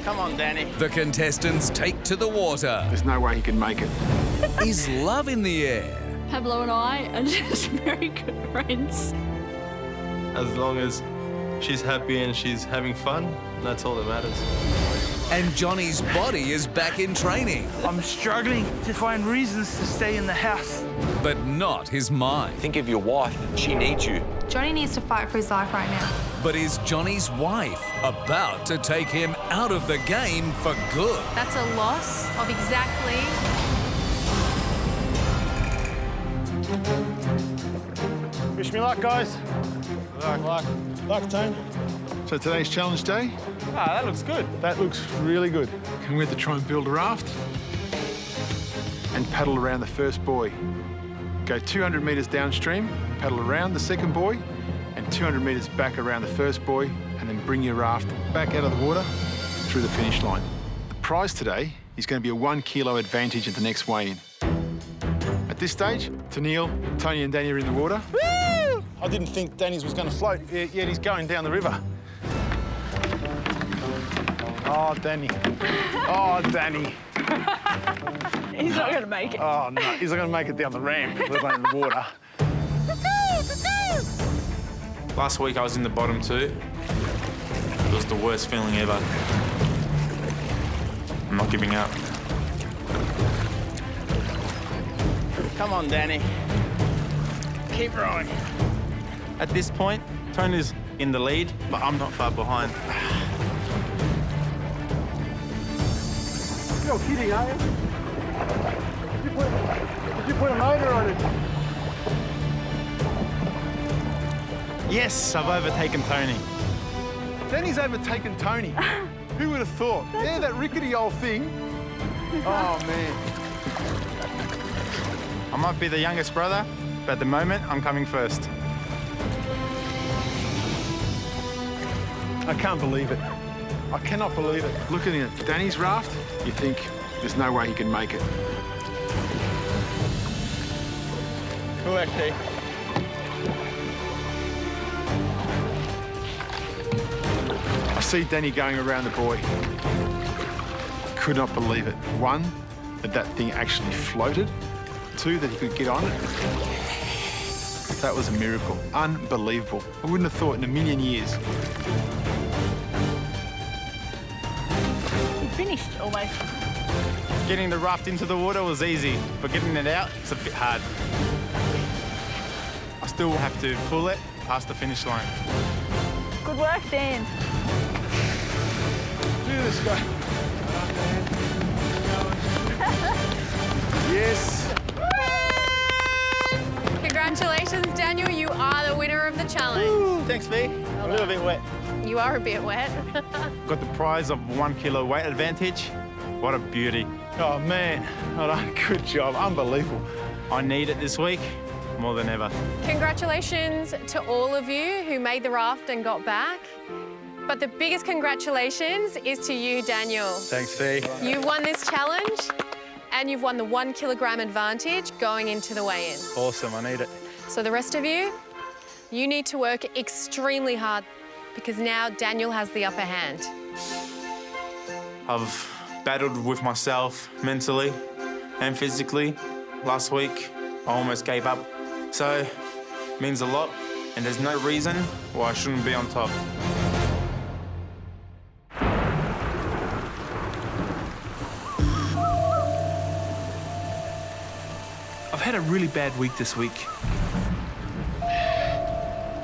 Come on, Danny. The contestants take to the water. There's no way he can make it. Is love in the air? Pablo and I are just very good friends. As long as she's happy and she's having fun, that's all that matters. And Johnny's body is back in training. I'm struggling to find reasons to stay in the house. But not his mind. Think of your wife. She needs you. Johnny needs to fight for his life right now. But is Johnny's wife about to take him out of the game for good? That's a loss of exactly... Wish me luck, guys. Luck, Tone. So today's challenge day? Ah, that looks good. That looks really good. And we have to try and build a raft and paddle around the first buoy. Go 200 metres downstream, paddle around the second buoy, and 200 metres back around the first buoy, and then bring your raft back out of the water through the finish line. The prize today is going to be a 1 kilo advantage at the next weigh-in. At this stage, Tennille, Tony and Danny are in the water. Woo! I didn't think Danny's was going to float, yet he's going down the river. Oh, Danny. Oh, Danny. He's not going to make it. Oh, no, he's not going to make it down the ramp, let alone the water. Last week I was in the bottom two. It was the worst feeling ever. I'm not giving up. Come on, Danny. Keep rowing. At this point, Tony's in the lead, but I'm not far behind. You're kidding, are you? Did you put a motor on it? Yes, I've overtaken Tony. Danny's overtaken Tony. Who would have thought? Yeah, that rickety old thing. Oh, man. I might be the youngest brother, but at the moment, I'm coming first. I can't believe it. I cannot believe it. Looking at Danny's raft, you think there's no way he can make it. Good work, Steve. I see Danny going around the buoy. Could not believe it. One, that thing actually floated. Two, that he could get on it. That was a miracle. Unbelievable. I wouldn't have thought in a million years. He finished almost. Getting the raft into the water was easy, but getting it out, it's a bit hard. I still have to pull it past the finish line. Good work, Dan. Look at this guy. Yes. Congratulations, Daniel. You are the winner of the challenge. Ooh, thanks, V. A little bit wet. You are a bit wet. Got the prize of 1 kilo weight advantage. What a beauty. Oh, man. Well done. Good job. Unbelievable. I need it this week more than ever. Congratulations to all of you who made the raft and got back. But the biggest congratulations is to you, Daniel. Thanks, V. You've won this challenge and you've won the 1 kilogram advantage going into the weigh-in. Awesome, I need it. So the rest of you, you need to work extremely hard because now Daniel has the upper hand. I've battled with myself mentally and physically. Last week, I almost gave up. So, it means a lot, and there's no reason why I shouldn't be on top. I've had a really bad week this week.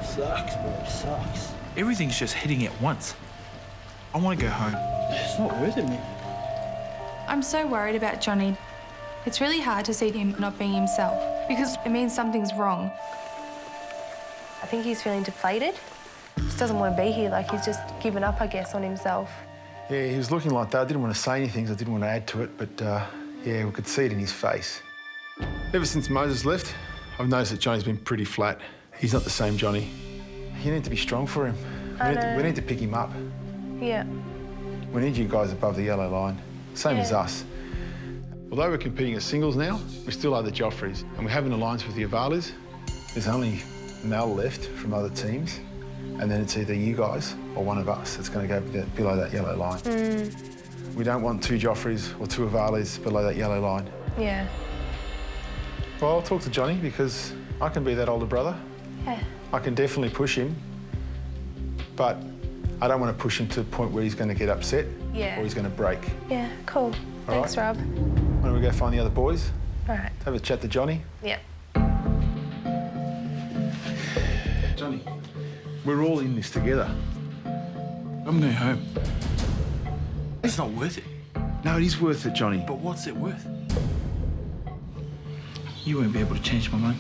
Sucks, bro. Sucks. Everything's just hitting at once. I want to go home. It's not worth it, man. I'm so worried about Johnny. It's really hard to see him not being himself because it means something's wrong. I think he's feeling deflated. Just doesn't want to be here, like he's just given up, I guess, on himself. Yeah, he was looking like that. I didn't want to say anything, so I didn't want to add to it, but yeah, we could see it in his face. Ever since Moses left, I've noticed that Johnny's been pretty flat. He's not the same Johnny. You need to be strong for him. We need to pick him up. Yeah. We need you guys above the yellow line, same as us. Although we're competing as singles now, we still are the Joffreys, and we have an alliance with the Avalis. There's only Mel left from other teams. and then it's either you guys or one of us that's going to go below that yellow line. We don't want 2 Joffreys or 2 Avalis below that yellow line. Yeah. Well, I'll talk to Johnny because I can be that older brother. Yeah. I can definitely push him, but I don't want to push him to the point where he's going to get upset Yeah. or he's going to break. Yeah, cool. Thanks, right. Rob. Why don't we go find the other boys? All right. Have a chat to Johnny. Yeah. Johnny, we're all in this together. I'm going home. It's not worth it. No, it is worth it, Johnny. But what's it worth? You won't be able to change my mind.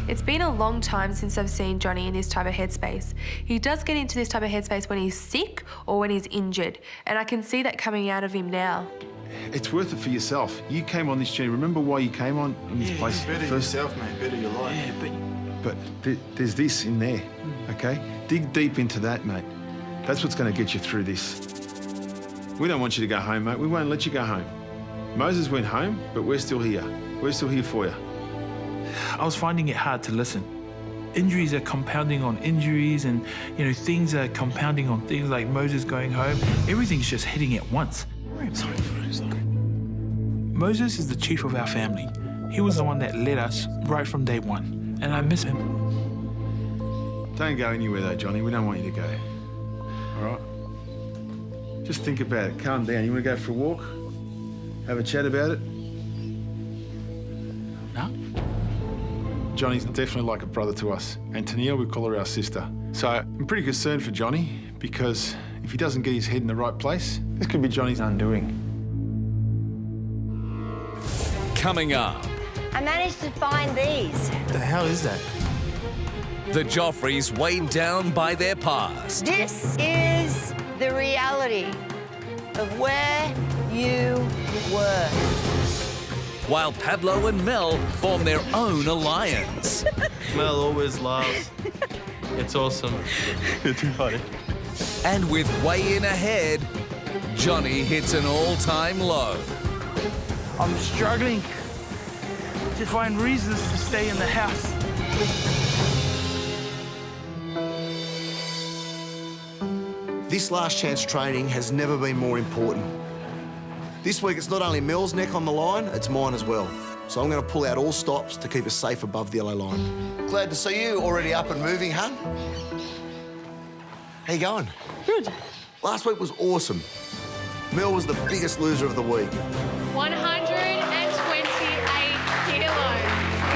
It's been a long time since I've seen Johnny in this type of headspace. He does get into this type of headspace when he's sick or when he's injured, and I can see that coming out of him now. It's worth it for yourself. You came on this journey. Remember why you came on this place? Better yourself, mate. Better your life. Yeah, But there's this in there, okay? Dig deep into that, mate. That's what's going to get you through this. We don't want you to go home, mate. We won't let you go home. Moses went home, but we're still here. We're still here for you. I was finding it hard to listen. Injuries are compounding on injuries, and things are compounding on things, like Moses going home. Everything's just hitting at once. Sorry. Moses is the chief of our family. He was the one that led us right from day one, and I miss him. Don't go anywhere though, Johnny. We don't want you to go. All right? Just think about it. Calm down. You want to go for a walk? Have a chat about it? No? Johnny's definitely like a brother to us, and Tennille, we call her our sister. So I'm pretty concerned for Johnny, because if he doesn't get his head in the right place, this could be Johnny's undoing. Coming up, I managed to find these. The hell is that? the Joffreys weighed down by their past. This is the reality of where you were. While Pablo and Mel form their own alliance. Mel always laughs. It's awesome. You're too funny. And with weigh-in ahead, Johnny hits an all-time low. I'm struggling to find reasons to stay in the house. This last chance training has never been more important. This week, it's not only Mel's neck on the line, it's mine as well. So I'm going to pull out all stops to keep us safe above the yellow line. Glad to see you already up and moving, hun. How you going? Good. Last week was awesome. Mel was the biggest loser of the week. 128 kilos.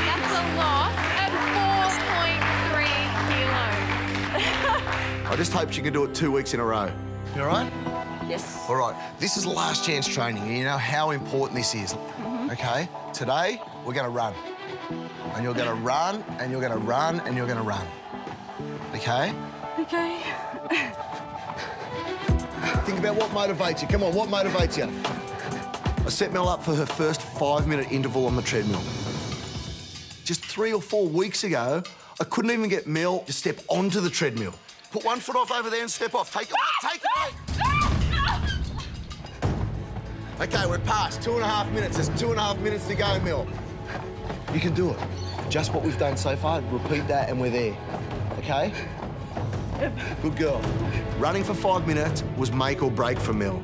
That's a loss of 4.3 kilos. I just hope she can do it 2 weeks in a row. You all right? Yes. All right, this is last chance training, and you know how important this is. Okay? Today, we're going to run. And you're going to run, and you're going to run, and you're going to run. Okay? Okay. Think about what motivates you. Come on, what motivates you? I set Mel up for her first 5-minute interval on the treadmill. Just 3 or 4 weeks ago, I couldn't even get Mel to step onto the treadmill. Put one foot off over there and step off. Take it away, take it away. Okay, we're past 2.5 minutes. There's 2.5 minutes to go, Mel. You can do it. Just what we've done so far. Repeat that and we're there. Okay? Good girl. Running for 5 minutes was make or break for Mel.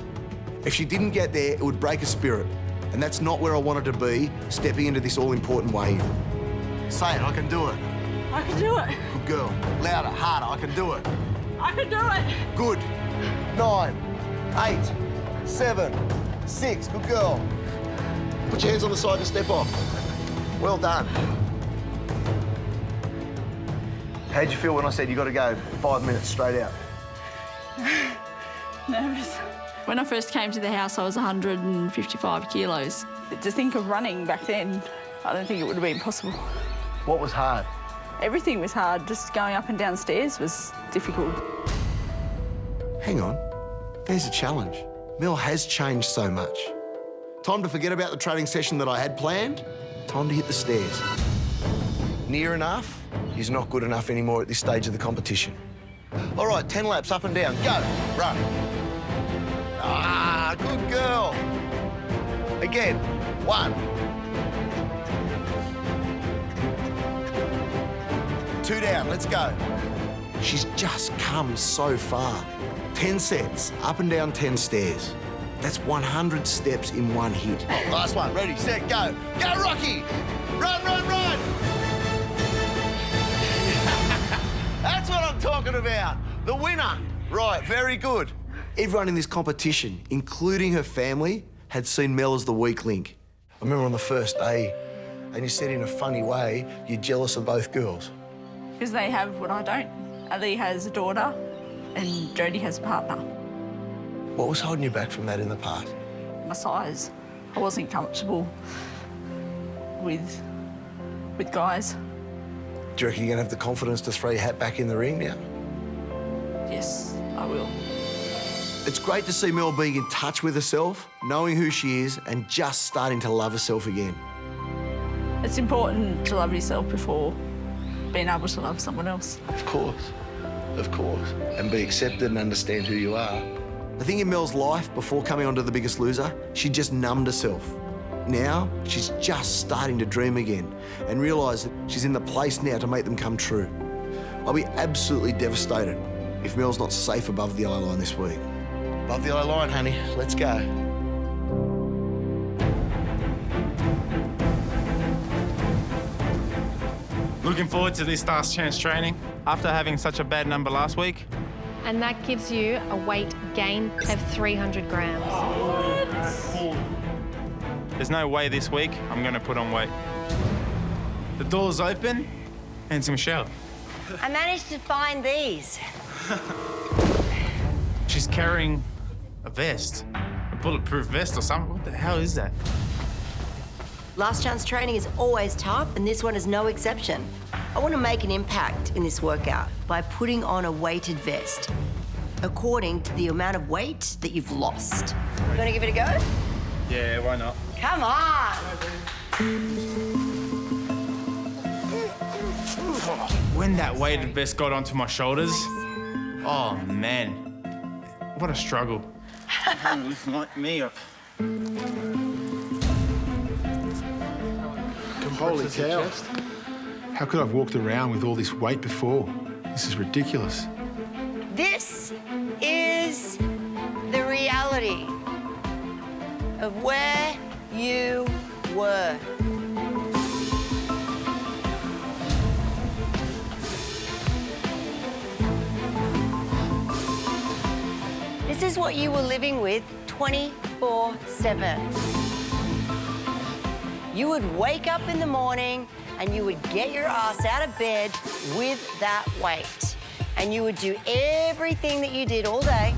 If she didn't get there, it would break her spirit. And that's not where I wanted to be, stepping into this all-important weigh-in. Say it, I can do it. I can do it. Good girl. Louder, harder, I can do it. I can do it. Good. 9, 8, 7, 6. Good girl. Put your hands on the side and step off. Well done. How'd you feel when I said you got to go 5 minutes straight out? Nervous. When I first came to the house, I was 155 kilos. To think of running back then, I don't think it would have been possible. What was hard? Everything was hard. Just going up and down stairs was difficult. Hang on. There's a challenge. Mel has changed so much. Time to forget about the training session that I had planned. Time to hit the stairs. Near enough is not good enough anymore at this stage of the competition. All right, 10 laps up and down. Go. Run. Ah, good girl. Again. 1. 2 down. Let's go. She's just come so far. 10 sets, up and down 10 stairs. That's 100 steps in one hit. Last one, ready, set, go. Go, Rocky! Run, run, run! That's what I'm talking about. The winner. Right, very good. Everyone in this competition, including her family, had seen Mel as the weak link. I remember on the first day, and you said in a funny way, you're jealous of both girls. Because they have what I don't. Ali has a daughter and Jodie has a partner. What was holding you back from that in the past? My size. I wasn't comfortable with guys. Do you reckon you're going to have the confidence to throw your hat back in the ring now? Yes, I will. It's great to see Mel being in touch with herself, knowing who she is, and just starting to love herself again. It's important to love yourself before being able to love someone else. Of course. And be accepted and understand who you are. I think in Mel's life, before coming onto The Biggest Loser, she just numbed herself. Now, she's just starting to dream again and realise that she's in the place now to make them come true. I'll be absolutely devastated if Mel's not safe above the yellow line this week. Above the yellow line, honey. Let's go. Looking forward to this last chance training after having such a bad number last week. And that gives you a weight gain of 300 grams. There's no way this week I'm going to put on weight. The door's open and some shell. I managed to find these. She's carrying a vest, a bulletproof vest or something. What the hell is that? Last chance training is always tough, and this one is no exception. I want to make an impact in this workout by putting on a weighted vest, according to the amount of weight that you've lost. You want to give it a go? Yeah, why not? Come on! When that weighted vest got onto my shoulders, oh man, what a struggle. Lift me up. Holy cow. How could I have walked around with all this weight before? This is ridiculous. This is the reality of where you were. This is what you were living with 24/7. You would wake up in the morning and you would get your ass out of bed with that weight. And you would do everything that you did all day,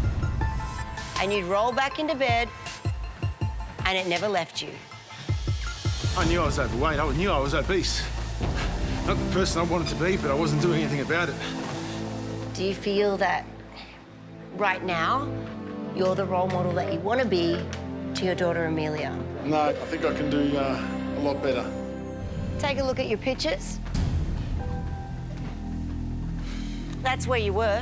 and you'd roll back into bed, and it never left you. I knew I was overweight. I knew I was obese. Not the person I wanted to be, but I wasn't doing anything about it. Do you feel that right now you're the role model that you want to be to your daughter Amelia? No, I think I can do a lot better. Take a look at your pictures. That's where you were.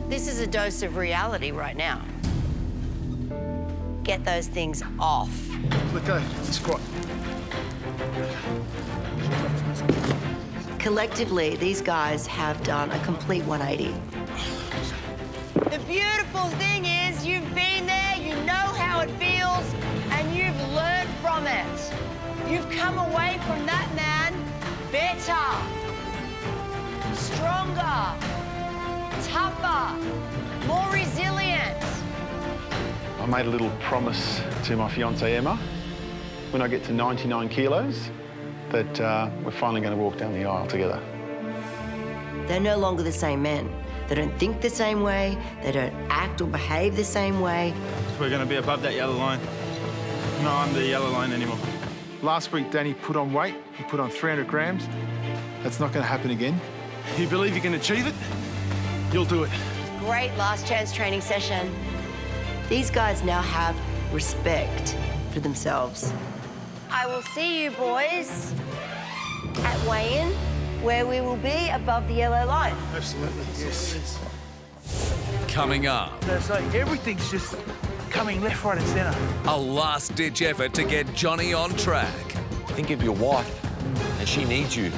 This is a dose of reality right now. Get those things off. Let go. Squat. Collectively, these guys have done a complete 180. The beautiful thing is you've been there, you know how it feels, and you've learned from it. You've come away from that man better, stronger, tougher, more resilient. I made a little promise to my fiancée Emma when I get to 99 kilos that we're finally going to walk down the aisle together. They're no longer the same men. They don't think the same way. They don't act or behave the same way. We're going to be above that yellow line. No, I'm the yellow line anymore. Last week, Danny put on weight. He put on 300 grams. That's not going to happen again. You believe you can achieve it? You'll do it. Great last chance training session. These guys now have respect for themselves. I will see you boys at weigh-in, where we will be above the yellow line. Absolutely, yes. Coming up, It's like everything's just coming left, right and centre. a last-ditch effort to get Johnny on track. Think of your wife, and she needs you.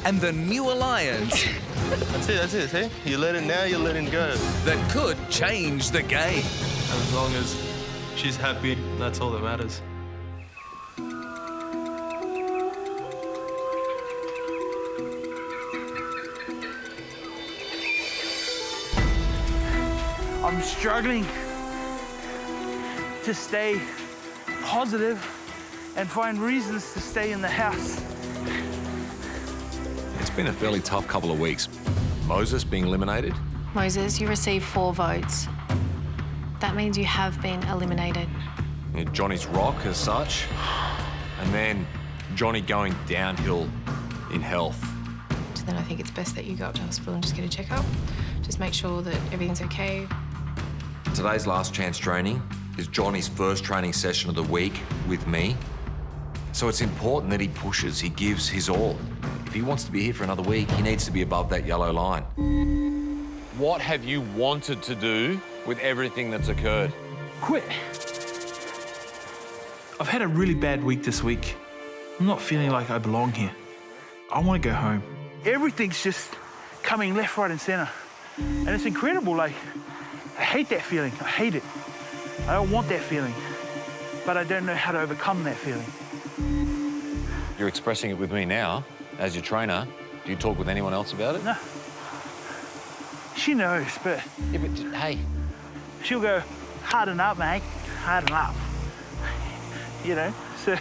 and the new alliance That's it, see? You let it now, you're letting go. that could change the game. As long as she's happy, that's all that matters. I'm struggling to stay positive and find reasons to stay in the house. It's been a fairly tough couple of weeks. Moses being eliminated. Moses, you received 4 votes. That means you have been eliminated. Johnny's rock as such. And then Johnny going downhill in health. So then I think it's best that you go up to hospital and just get a checkup. Just make sure that everything's okay. Today's last chance training is Johnny's first training session of the week with me. So it's important that he pushes, he gives his all. If he wants to be here for another week, he needs to be above that yellow line. What have you wanted to do with everything that's occurred? Quit. I've had a really bad week this week. I'm not feeling like I belong here. I want to go home. Everything's just coming left, right, and center. And it's incredible. Like, I hate that feeling. I hate it. I don't want that feeling. But I don't know how to overcome that feeling. You're expressing it with me now, as your trainer. Do you talk with anyone else about it? No. She knows, but... Yeah, but hey. She'll go, harden up, mate. Harden up. You know, so...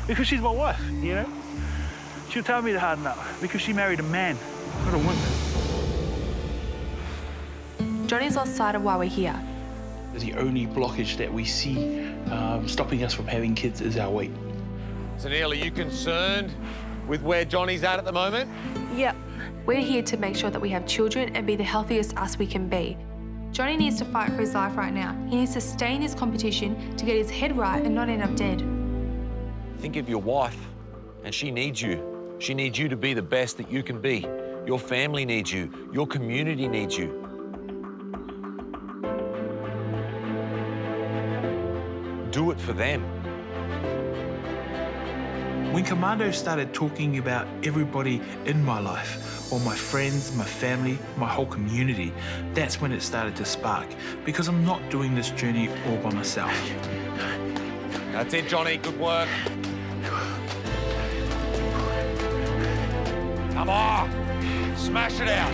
Because she's my wife, you know? She'll tell me to harden up because she married a man, not a woman. Johnny's lost sight of why we're here. The only blockage that we see stopping us from having kids is our weight. So, Neil, are you concerned with where Johnny's at the moment? Yep. We're here to make sure that we have children and be the healthiest us we can be. Johnny needs to fight for his life right now. He needs to stay in this competition to get his head right and not end up dead. Think of your wife, and she needs you. She needs you to be the best that you can be. Your family needs you. Your community needs you. Do it for them. When Commando started talking about everybody in my life, all my friends, my family, my whole community, that's when it started to spark. Because I'm not doing this journey all by myself. That's it, Johnny. Good work. Come on. Smash it out.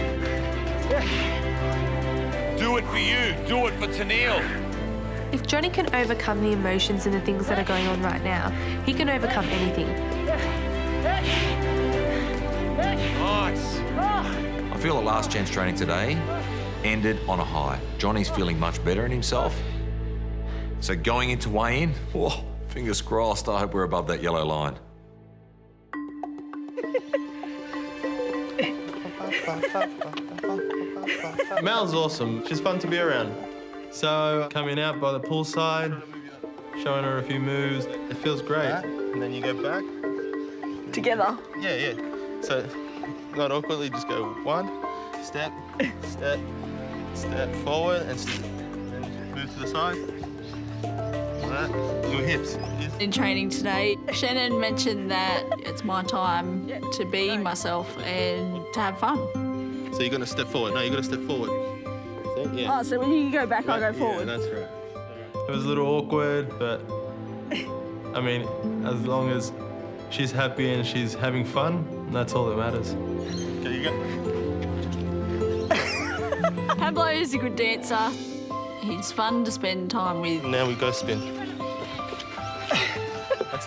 Do it for you. Do it for Tennille. If Johnny can overcome the emotions and the things that are going on right now, he can overcome anything. Nice. I feel the last chance training today ended on a high. Johnny's feeling much better in himself. So going into weigh-in, oh, fingers crossed, I hope we're above that yellow line. Mel's awesome. She's fun to be around. So coming out by the poolside, showing her a few moves, it feels great. And then you go back. Together? Yeah. So not awkwardly, just go 1, step, step, step forward, and then move to the side. Like that. Your hips. In training today, Shannan mentioned that it's my time to be myself and to have fun. So you're gonna step forward. No, you're gonna step forward. See? Yeah. Oh, so when you go back, I go forward. Yeah, that's right. It was a little awkward, but I mean, as long as she's happy and she's having fun, that's all that matters. Okay, you go. Pablo is a good dancer. He's fun to spend time with. Now we go spin.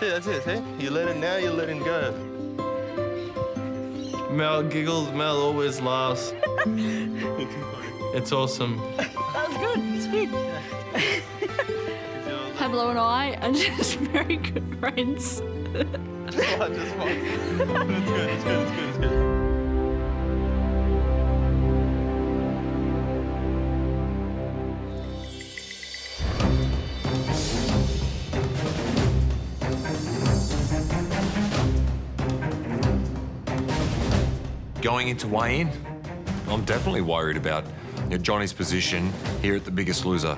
That's it, see? You let it now, you're letting go. Mel giggles, Mel always laughs. It's awesome. That was good, spin. Pablo and I are just very good friends. Just one. It's good. Going into weigh-in, I'm definitely worried about Johnny's position here at the Biggest Loser.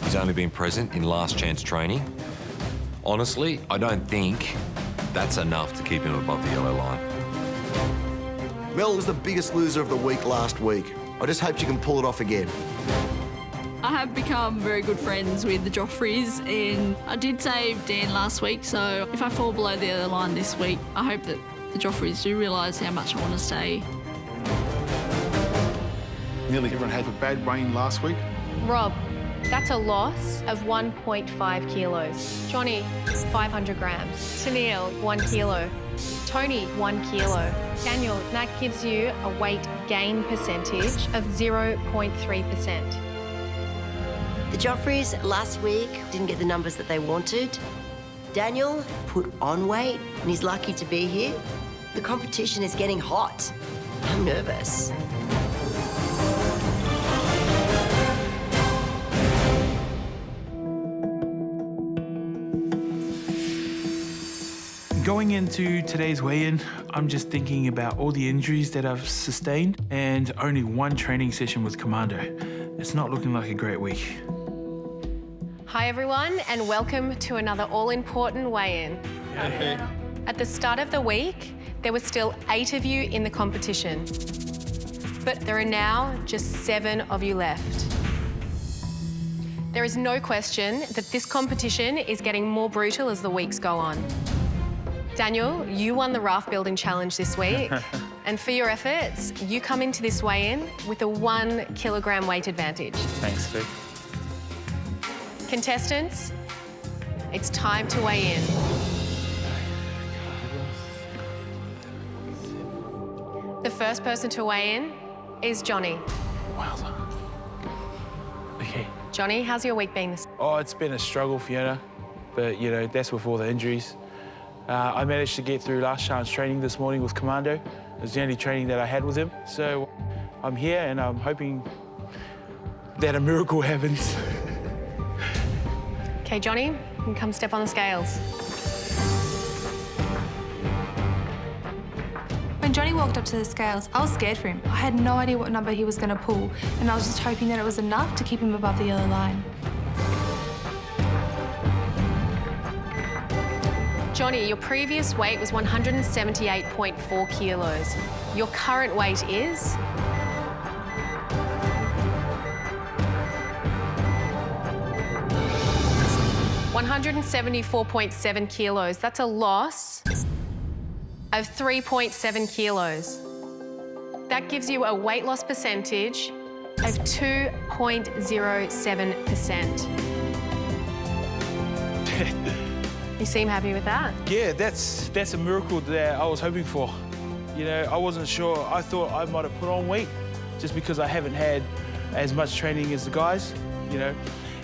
He's only been present in last chance training. Honestly, I don't think that's enough to keep him above the yellow line. Mel was the biggest loser of the week last week. I just hope she can pull it off again. I have become very good friends with the Joffreys, and I did save Dan last week, so if I fall below the other line this week, I hope that the Joffreys do realise how much I want to stay. Nearly everyone had a bad weigh-in last week. Rob, that's a loss of 1.5 kilos. Johnny, 500 grams. Tennille, 1 kilo. Tony, 1 kilo. Daniel, that gives you a weight gain percentage of 0.3%. The Joffreys last week didn't get the numbers that they wanted. Daniel put on weight and he's lucky to be here. The competition is getting hot. I'm nervous. Going into today's weigh-in, I'm just thinking about all the injuries that I've sustained and only one training session with Commando. It's not looking like a great week. Hi everyone, and welcome to another all-important weigh-in. At the start of the week, there were still 8 of you in the competition, but there are now just 7 of you left. There is no question that this competition is getting more brutal as the weeks go on. Daniel, you won the raft building challenge this week, and for your efforts, you come into this weigh-in with a 1 kilogram weight advantage. Thanks, Vic. Contestants, it's time to weigh in. The first person to weigh in is Johnny. Wowza. Okay. Johnny, how's your week been this week? Oh, it's been a struggle, Fiona, but you know, that's with all the injuries. I managed to get through last chance training this morning with Commando. It was the only training that I had with him. So I'm here and I'm hoping that a miracle happens. Okay, Johnny, you can come step on the scales. When Johnny walked up to the scales, I was scared for him. I had no idea what number he was going to pull, and I was just hoping that it was enough to keep him above the yellow line. Johnny, your previous weight was 178.4 kilos. Your current weight is? $174.7 kilos. That's a loss of 3.7 kilos. That gives you a weight loss percentage of 2.07%. You seem happy with that? Yeah, that's a miracle that I was hoping for. You know, I wasn't sure. I thought I might have put on weight just because I haven't had as much training as the guys, you know.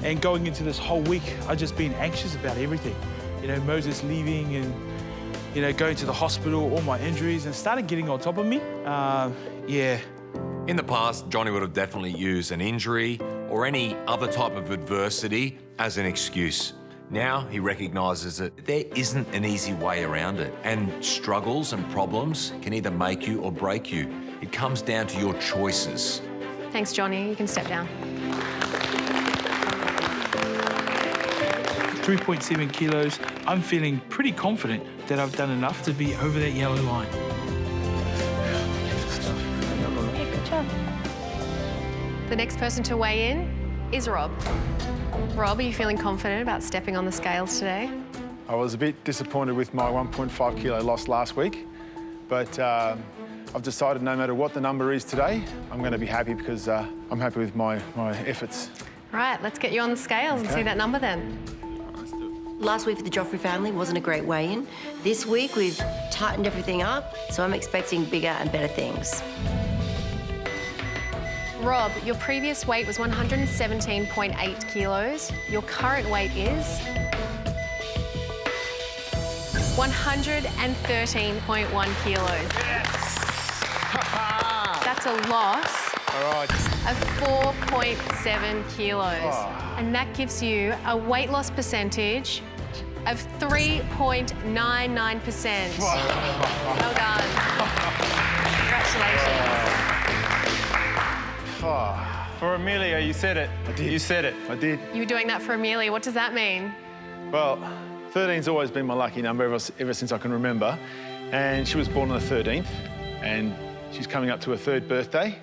And going into this whole week, I've just been anxious about everything. You know, Moses leaving and, you know, going to the hospital, all my injuries, and started getting on top of me. Yeah. In the past, Johnny would have definitely used an injury or any other type of adversity as an excuse. Now he recognises that there isn't an easy way around it, and struggles and problems can either make you or break you. It comes down to your choices. Thanks, Johnny. You can step down. 3.7 kilos. I'm feeling pretty confident that I've done enough to be over that yellow line. Yeah, good job. The next person to weigh in is Rob. Rob, are you feeling confident about stepping on the scales today? I was a bit disappointed with my 1.5 kilo loss last week, but I've decided no matter what the number is today, I'm going to be happy because I'm happy with my efforts. All right, let's get you on the scales and see that number then. Last week for the Joffrey family wasn't a great weigh-in. This week we've tightened everything up, so I'm expecting bigger and better things. Rob, your previous weight was 117.8 kilos. Your current weight is 113.1 kilos. Yes! That's a loss of 4.7 kilos. Oh. And that gives you a weight loss percentage of 3.99%. Well done. Congratulations. Oh. For Amelia, you said it. I did. You said it. I did. You were doing that for Amelia. What does that mean? Well, 13's always been my lucky number ever since I can remember. And she was born on the 13th. And She's coming up to her 3rd birthday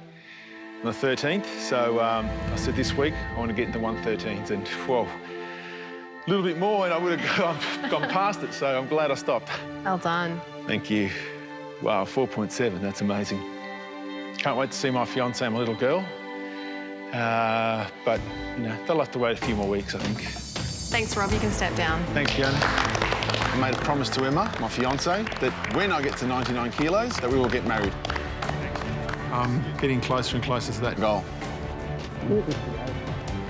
on the 13th. So I said this week I want to get into 113s, and whoa, a little bit more and I would have gone past it, so I'm glad I stopped. Well done. Thank you. Wow, 4.7, that's amazing. Can't wait to see my fiancée and my little girl. But, you know, they'll have to wait a few more weeks, I think. Thanks, Rob. You can step down. Thanks, Fiona. I made a promise to Emma, my fiancée, that when I get to 99 kilos, that we will get married. I'm getting closer and closer to that goal.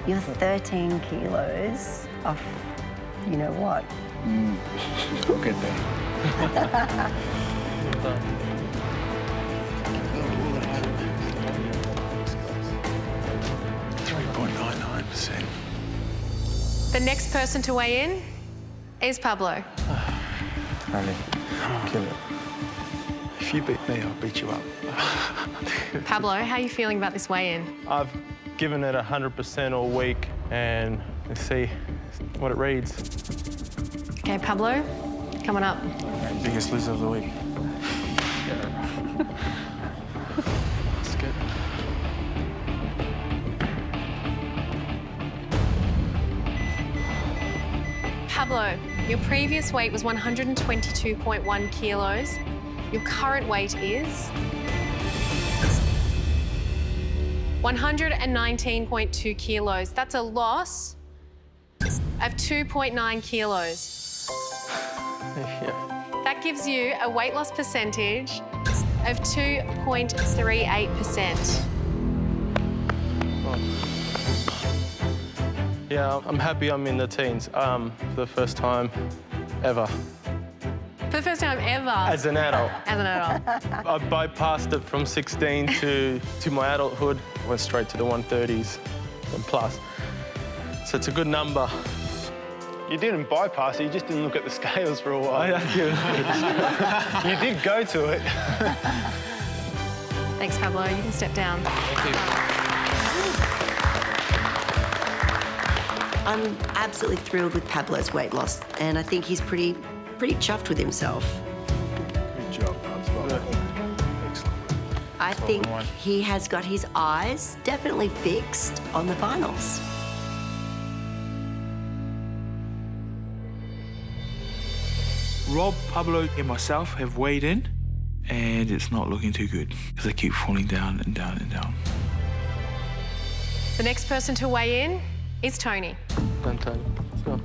You're 13 kilos off, you know what? We'll get there. 3.99%. The next person to weigh in is Pablo. Honey, kill it. If you beat me, I'll beat you up. Pablo, how are you feeling about this weigh-in? I've given it 100% all week, and let's see what it reads. Okay, Pablo, come on up. Biggest loser of the week. That's good. Pablo, your previous weight was 122.1 kilos. Your current weight is 119.2 kilos. That's a loss of 2.9 kilos. Yeah. That gives you a weight loss percentage of 2.38%. Yeah, I'm happy I'm in the teens for the first time ever. For the first time ever? As an adult. As an adult. I bypassed it from 16 to my adulthood. Went straight to the 130s and plus. So it's a good number. You didn't bypass it, you just didn't look at the scales for a while. You did go to it. Thanks, Pablo. You can step down. Thank you. I'm absolutely thrilled with Pablo's weight loss, and I think he's pretty chuffed with himself. Good job, Pablo. Excellent. I think he has got his eyes definitely fixed on the finals. Rob, Pablo and myself have weighed in, and it's not looking too good because I keep falling down and down and down. The next person to weigh in is Tony. Done, Tony. So,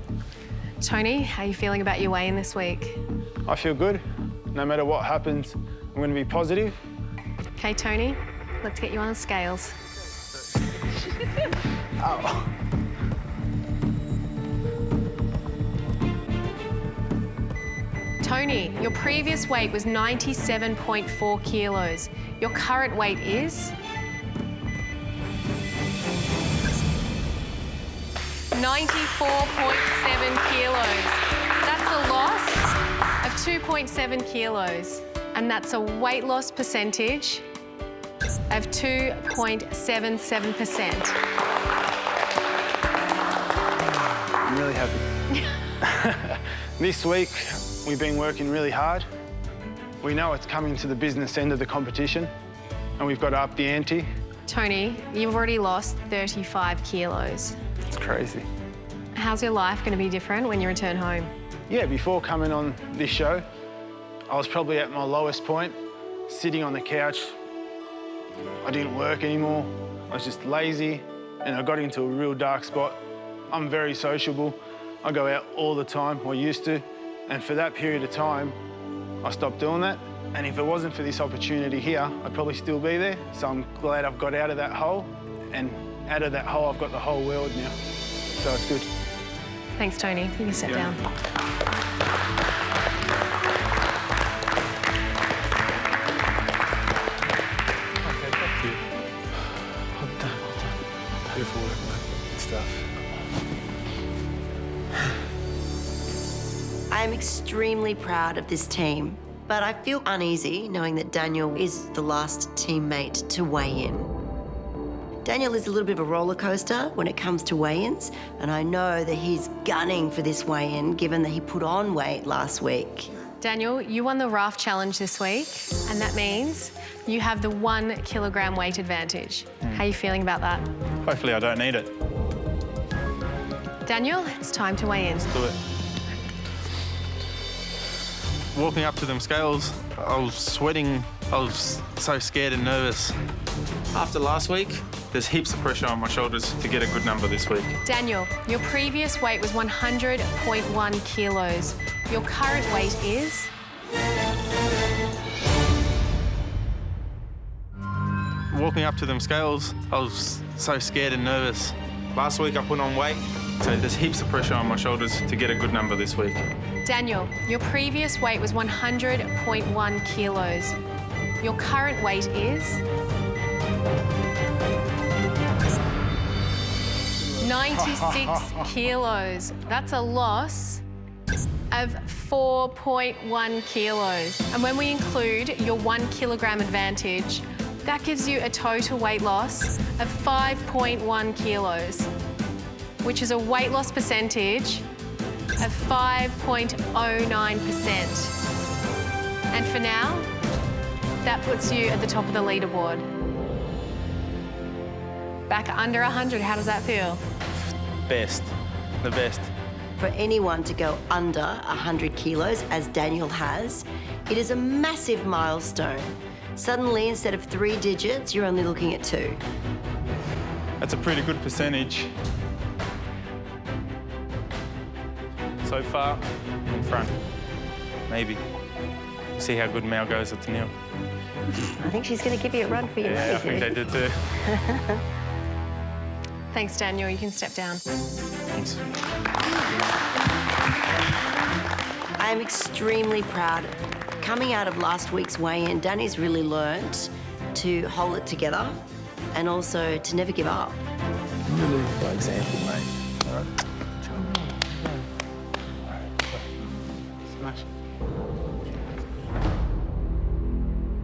Tony, how are you feeling about your weigh-in this week? I feel good. No matter what happens, I'm going to be positive. Okay, Tony, let's get you on the scales. Oh. Tony, your previous weight was 97.4 kilos. Your current weight is 94.7 kilos. That's a loss of 2.7 kilos. And that's a weight loss percentage of 2.77%. I'm really happy. This week, we've been working really hard. We know it's coming to the business end of the competition, and we've got to up the ante. Tony, you've already lost 35 kilos. It's crazy. How's your life going to be different when you return home? Yeah, before coming on this show, I was probably at my lowest point, sitting on the couch. I didn't work anymore. I was just lazy, and I got into a real dark spot. I'm very sociable. I go out all the time, or used to, and for that period of time, I stopped doing that. And if it wasn't for this opportunity here, I'd probably still be there. So I'm glad I've got out of that hole, and out of that hole, I've got the whole world now. So it's good. Thanks, Tony. You can sit down. Okay, thank you. Well done. Beautiful work, mate. Good stuff. I am extremely proud of this team, but I feel uneasy knowing that Daniel is the last teammate to weigh in. Daniel is a little bit of a roller coaster when it comes to weigh-ins, and I know that he's gunning for this weigh-in given that he put on weight last week. Daniel, you won the raft challenge this week, and that means you have the 1 kilogram weight advantage. How are you feeling about that? Hopefully I don't need it. Daniel, it's time to weigh in. Let's do it. Walking up to them scales, I was sweating. I was so scared and nervous. After last week, there's heaps of pressure on my shoulders to get a good number this week. Daniel, your previous weight was 100.1 kilos. Your current weight is? Walking up to them scales, I was so scared and nervous. Last week I put on weight, so there's heaps of pressure on my shoulders to get a good number this week. Daniel, your previous weight was 100.1 kilos. Your current weight is? 96 kilos. That's a loss of 4.1 kilos. And when we include your 1 kilogram advantage, that gives you a total weight loss of 5.1 kilos, which is a weight loss percentage of 5.09%. And for now, that puts you at the top of the leaderboard. Back under 100, how does that feel? Best, the best. For anyone to go under 100 kilos, as Daniel has, it is a massive milestone. Suddenly, instead of 3 digits, you're only looking at 2. That's a pretty good percentage. So far, in front. Maybe. See how good Mel goes at the nil. I think she's going to give you a run for your money. Yeah, I think they did too. Thanks, Daniel. You can step down. Thanks. I am extremely proud. Coming out of last week's weigh-in, Danny's really learnt to hold it together and also to never give up. You lead by example, mate. All right? Smash.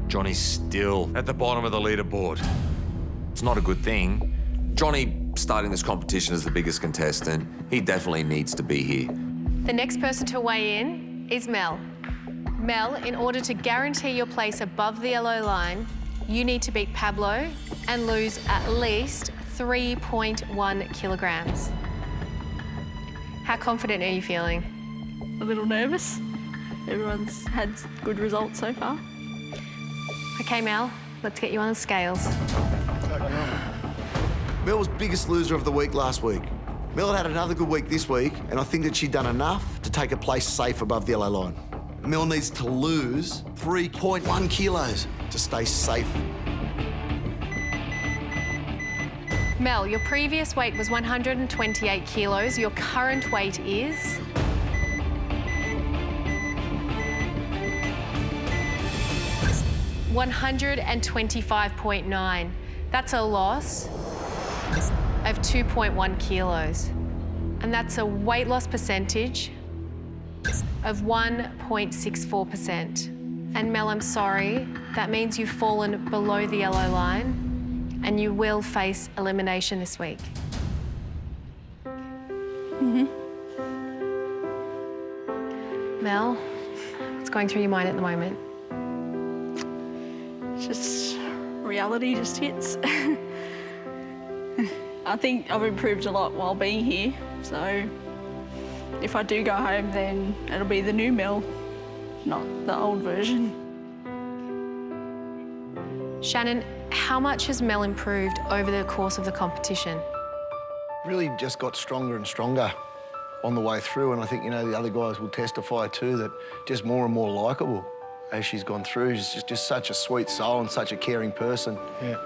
Johnny's still at the bottom of the leaderboard. It's not a good thing. Johnny starting this competition as the biggest contestant, he definitely needs to be here. The next person to weigh in is Mel. Mel, in order to guarantee your place above the yellow line, you need to beat Pablo and lose at least 3.1 kilograms. How confident are you feeling? A little nervous. Everyone's had good results so far. Okay, Mel, let's get you on the scales. Mel was biggest loser of the week last week. Mel had another good week this week, and I think that she'd done enough to take a place safe above the yellow line. Mel needs to lose 3.1 kilos to stay safe. Mel, your previous weight was 128 kilos. Your current weight is? $125.9. That's a loss of 2.1 kilos. And that's a weight loss percentage of 1.64%. And Mel, I'm sorry, that means you've fallen below the yellow line and you will face elimination this week. Mel, what's going through your mind at the moment? Just reality just hits. I think I've improved a lot while being here, so if I do go home, then it'll be the new Mel, not the old version. Shannan, how much has Mel improved over the course of the competition? Really just got stronger and stronger on the way through, and I think, you know, the other guys will testify too that just more and more likeable as she's gone through. She's just such a sweet soul and such a caring person. Yeah.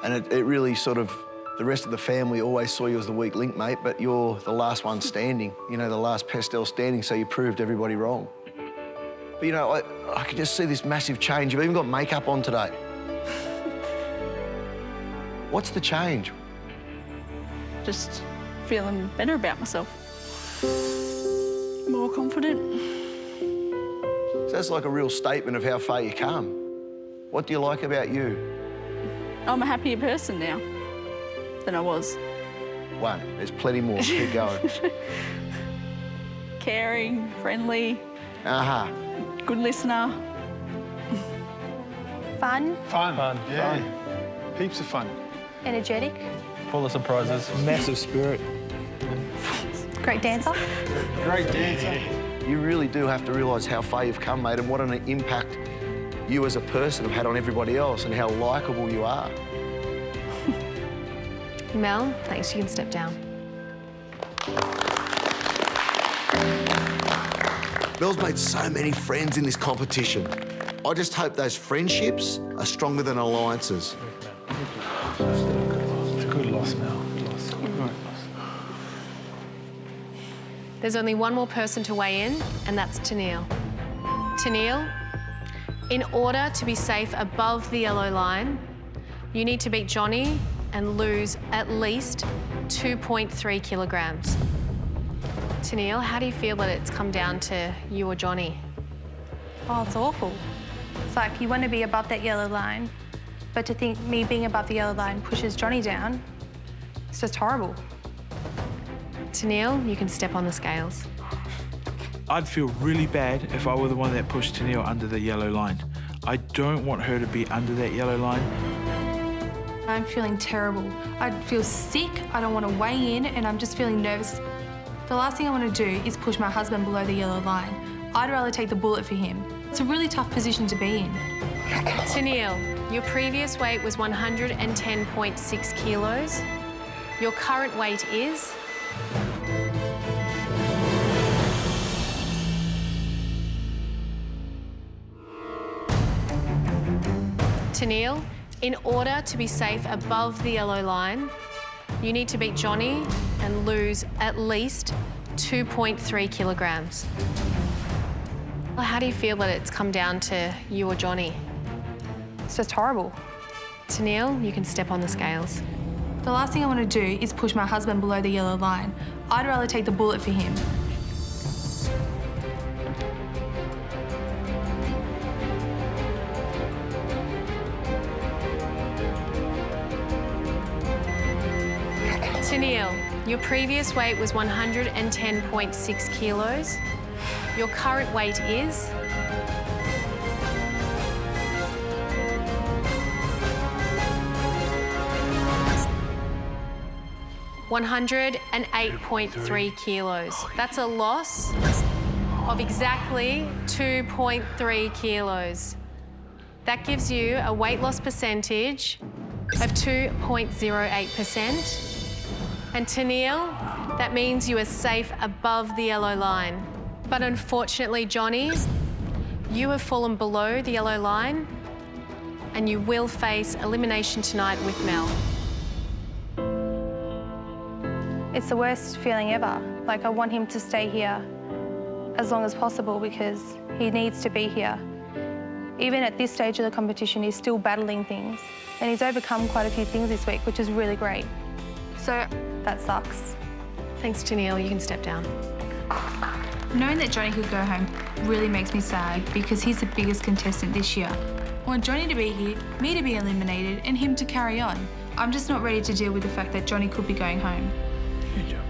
And it really sort of, the rest of the family always saw you as the weak link, mate, but you're the last one standing, you know, the last pastel standing, so you proved everybody wrong. But, you know, I can just see this massive change. You've even got makeup on today. What's the change? Just feeling better about myself. More confident. So that's like a real statement of how far you come. What do you like about you? I'm a happier person now than I was. One, there's plenty more. Keep going. Caring, friendly, Uh-huh. Good listener. Fun, Fun. Yeah. Heaps of fun. energetic, Full of surprises. Massive spirit. great dancer. Great dancer. You really do have to realise how far you've come, mate, and what an impact you as a person have had on everybody else and how likeable you are. Mel, thanks, you can step down. Mel's made so many friends in this competition. I just hope those friendships are stronger than alliances. It's a good loss, Mel. Good loss. Good loss. There's only one more person to weigh in, and that's Tennille. Tennille, in order to be safe above the yellow line, you need to beat Johnny and lose at least 2.3 kilograms. Tennille, how do you feel that it's come down to you or Johnny? Oh, it's awful. It's like you want to be above that yellow line, but to think me being above the yellow line pushes Johnny down, it's just horrible. Tennille, you can step on the scales. I'd feel really bad if I were the one that pushed Tennille under the yellow line. I don't want her to be under that yellow line. I'm feeling terrible. I feel sick, I don't want to weigh in, and I'm just feeling nervous. The last thing I want to do is push my husband below the yellow line. I'd rather take the bullet for him. It's a really tough position to be in. Tennille, your previous weight was 110.6 kilos. Your current weight is... Tennille, in order to be safe above the yellow line, you need to beat Johnny and lose at least 2.3 kilograms. How do you feel that it's come down to you or Johnny? It's just horrible. Tennille, you can step on the scales. The last thing I want to do is push my husband below the yellow line. I'd rather take the bullet for him. Tennille, your previous weight was 110.6 kilos. Your current weight is... 108.3 kilos. That's a loss of exactly 2.3 kilos. That gives you a weight loss percentage of 2.08%. And Tennille, that means you are safe above the yellow line. But unfortunately, Johnny, you have fallen below the yellow line and you will face elimination tonight with Mel. It's the worst feeling ever. Like, I want him to stay here as long as possible because he needs to be here. Even at this stage of the competition, he's still battling things. And he's overcome quite a few things this week, which is really great. So that sucks. Thanks, Tennille. You can step down. Knowing that Johnny could go home really makes me sad because he's the biggest contestant this year. I want Johnny to be here, me to be eliminated, and him to carry on. I'm just not ready to deal with the fact that Johnny could be going home. Good job.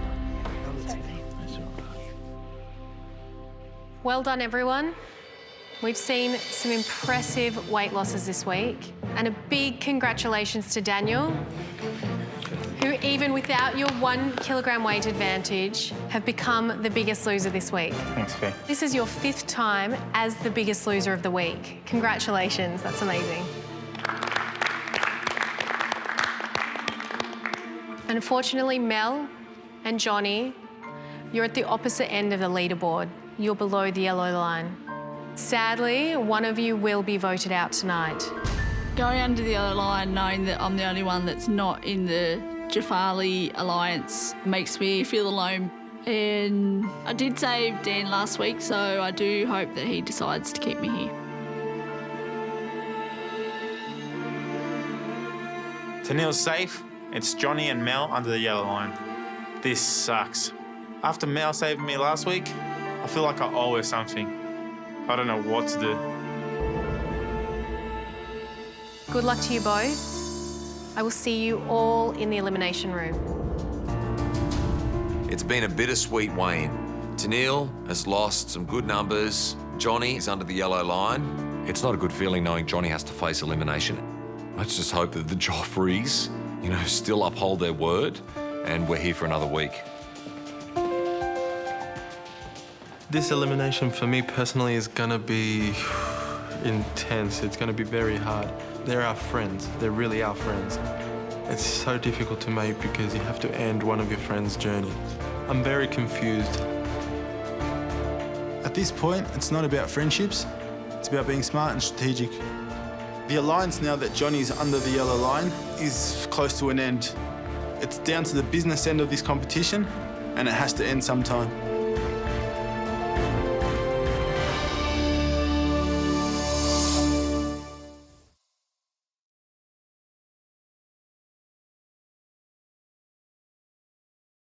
Well done, everyone. We've seen some impressive weight losses this week. And a big congratulations to Daniel, who even without your 1 kilogram weight advantage have become the biggest loser this week. Thanks, Fee. This is your 5th time as the biggest loser of the week. Congratulations, that's amazing. Unfortunately, Mel and Johnny, you're at the opposite end of the leaderboard. You're below the yellow line. Sadly, one of you will be voted out tonight. Going under the yellow line, knowing that I'm the only one that's not in the Jafali Alliance makes me feel alone. And I did save Dan last week, so I do hope that he decides to keep me here. Tennille's safe. It's Johnny and Mel under the yellow line. This sucks. After Mel saved me last week, I feel like I owe her something. I don't know what to do. Good luck to you both. I will see you all in the elimination room. It's been a bittersweet weigh-in. Tennille has lost some good numbers. Johnny is under the yellow line. It's not a good feeling knowing Johnny has to face elimination. Let's just hope that the Joffreys, still uphold their word and we're here for another week. This elimination for me personally is gonna be intense. It's gonna be very hard. They're our friends. They're really our friends. It's so difficult to make because you have to end one of your friends' journey. I'm very confused. At this point, it's not about friendships. It's about being smart and strategic. The alliance, now that Johnny's under the yellow line, is close to an end. It's down to the business end of this competition, and it has to end sometime.